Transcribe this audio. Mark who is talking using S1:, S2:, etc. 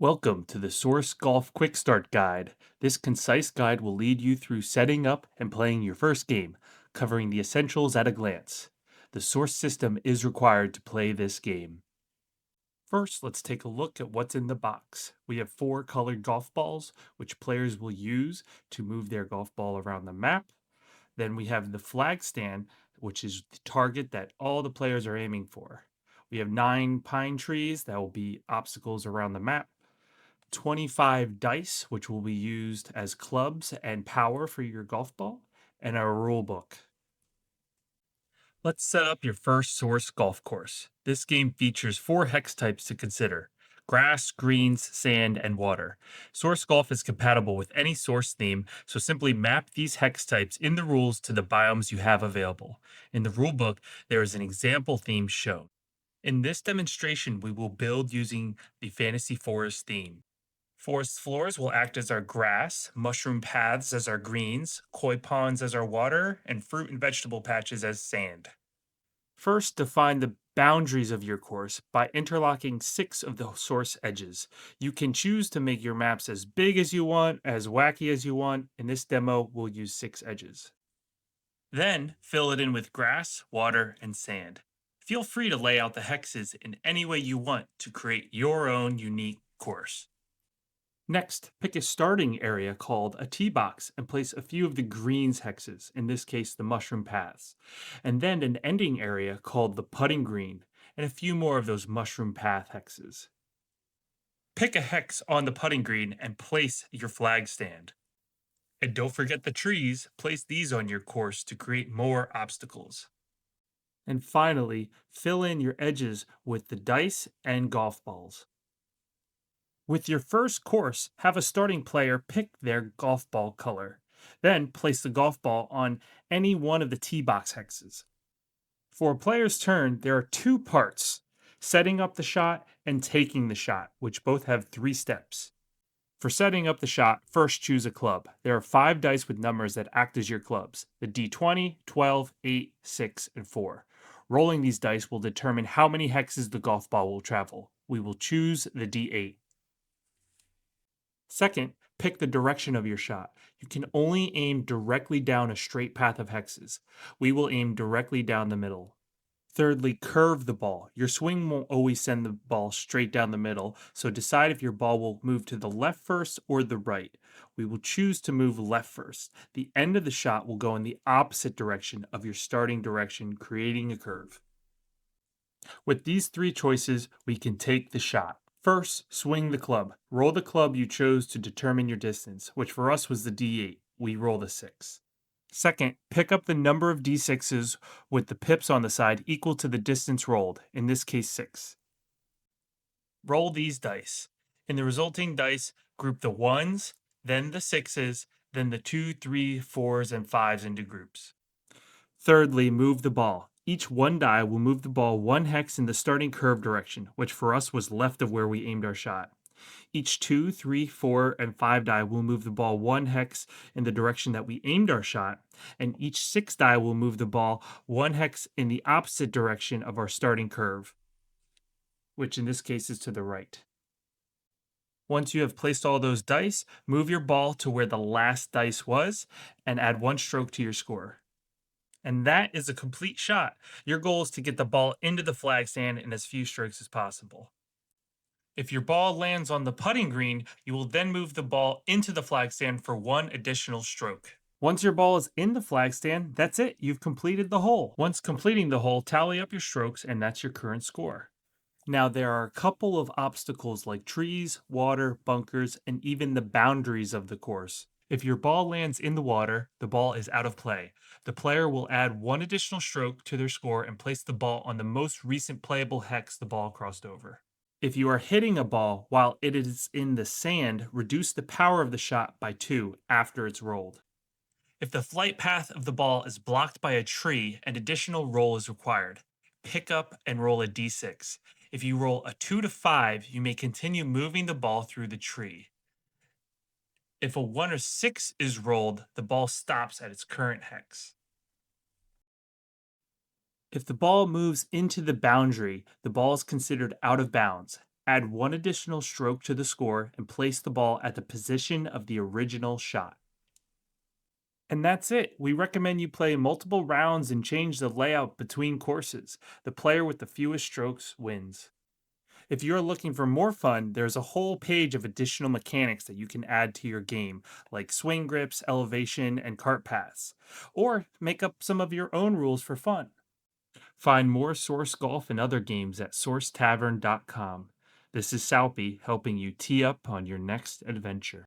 S1: Welcome to the Source Golf Quick Start Guide. This concise guide will lead you through setting up and playing your first game, covering the essentials at a glance. The Source system is required to play this game. First, let's take a look at what's in the box. We have four colored golf balls, which players will use to move their golf ball around the map. Then we have the flag stand, which is the target that all the players are aiming for. We have 9 pine trees that will be obstacles around the map. 25 dice, which will be used as clubs and power for your golf ball, and a rule book. Let's set up your first source golf course. This game features four hex types to consider: grass, greens, sand, and water. Source golf is compatible with any source theme, so simply map these hex types in the rules to the biomes you have available. In the rulebook, there is an example theme shown. In this demonstration, we will build using the Fantasy Forest theme. Forest floors will act as our grass, mushroom paths as our greens, koi ponds as our water, and fruit and vegetable patches as sand. First, define the boundaries of your course by interlocking 6 of the source edges. You can choose to make your maps as big as you want, as wacky as you want. In this demo, we'll use 6 edges. Then, fill it in with grass, water, and sand. Feel free to lay out the hexes in any way you want to create your own unique course. Next, pick a starting area called a tee box and place a few of the greens hexes, in this case the mushroom paths, and then an ending area called the putting green, and a few more of those mushroom path hexes. Pick a hex on the putting green and place your flag stand. And don't forget the trees, place these on your course to create more obstacles. And finally, fill in your edges with the dice and golf balls. With your first course, have a starting player pick their golf ball color. Then place the golf ball on any one of the tee box hexes. For a player's turn, there are two parts: setting up the shot and taking the shot, which both have 3 steps. For setting up the shot, first choose a club. There are 5 dice with numbers that act as your clubs: the d20, 12, 8, 6, and 4. Rolling these dice will determine how many hexes the golf ball will travel. We will choose the d8. Second, pick the direction of your shot. You can only aim directly down a straight path of hexes. We will aim directly down the middle. Thirdly, curve the ball. Your swing won't always send the ball straight down the middle, so decide if your ball will move to the left first or the right. We will choose to move left first. The end of the shot will go in the opposite direction of your starting direction, creating a curve. With these 3 choices, we can take the shot. First, swing the club. Roll the club you chose to determine your distance, which for us was the d8. We roll the 6. Second, pick up the number of d6s with the pips on the side equal to the distance rolled, in this case 6. Roll these dice. In the resulting dice, group the 1s, then the 6s, then the 2, 3, 4s, and 5s into groups. Thirdly, move the ball. Each 1 die will move the ball 1 hex in the starting curve direction, which for us was left of where we aimed our shot. Each 2, 3, 4, and 5 die will move the ball 1 hex in the direction that we aimed our shot, and each 6 die will move the ball 1 hex in the opposite direction of our starting curve, which in this case is to the right. Once you have placed all those dice, move your ball to where the last dice was and add 1 stroke to your score. And that is a complete shot. Your goal is to get the ball into the flag stand in as few strokes as possible. If your ball lands on the putting green, you will then move the ball into the flag stand for 1 additional stroke. Once your ball is in the flag stand, that's it. You've completed the hole. Once completing the hole, tally up your strokes, and that's your current score. Now, there are a couple of obstacles like trees, water, bunkers, and even the boundaries of the course. If your ball lands in the water, the ball is out of play. The player will add 1 additional stroke to their score and place the ball on the most recent playable hex the ball crossed over. If you are hitting a ball while it is in the sand, reduce the power of the shot by 2 after it's rolled. If the flight path of the ball is blocked by a tree, an additional roll is required. Pick up and roll a d6. If you roll a 2 to 5, you may continue moving the ball through the tree. If a 1 or 6 is rolled, the ball stops at its current hex. If the ball moves into the boundary, the ball is considered out of bounds. Add one additional stroke to the score and place the ball at the position of the original shot. And that's it. We recommend you play multiple rounds and change the layout between courses. The player with the fewest strokes wins. If you're looking for more fun, there's a whole page of additional mechanics that you can add to your game, like swing grips, elevation, and cart paths. Or make up some of your own rules for fun. Find more Source Golf and other games at sourcetavern.com. This is Salpy helping you tee up on your next adventure.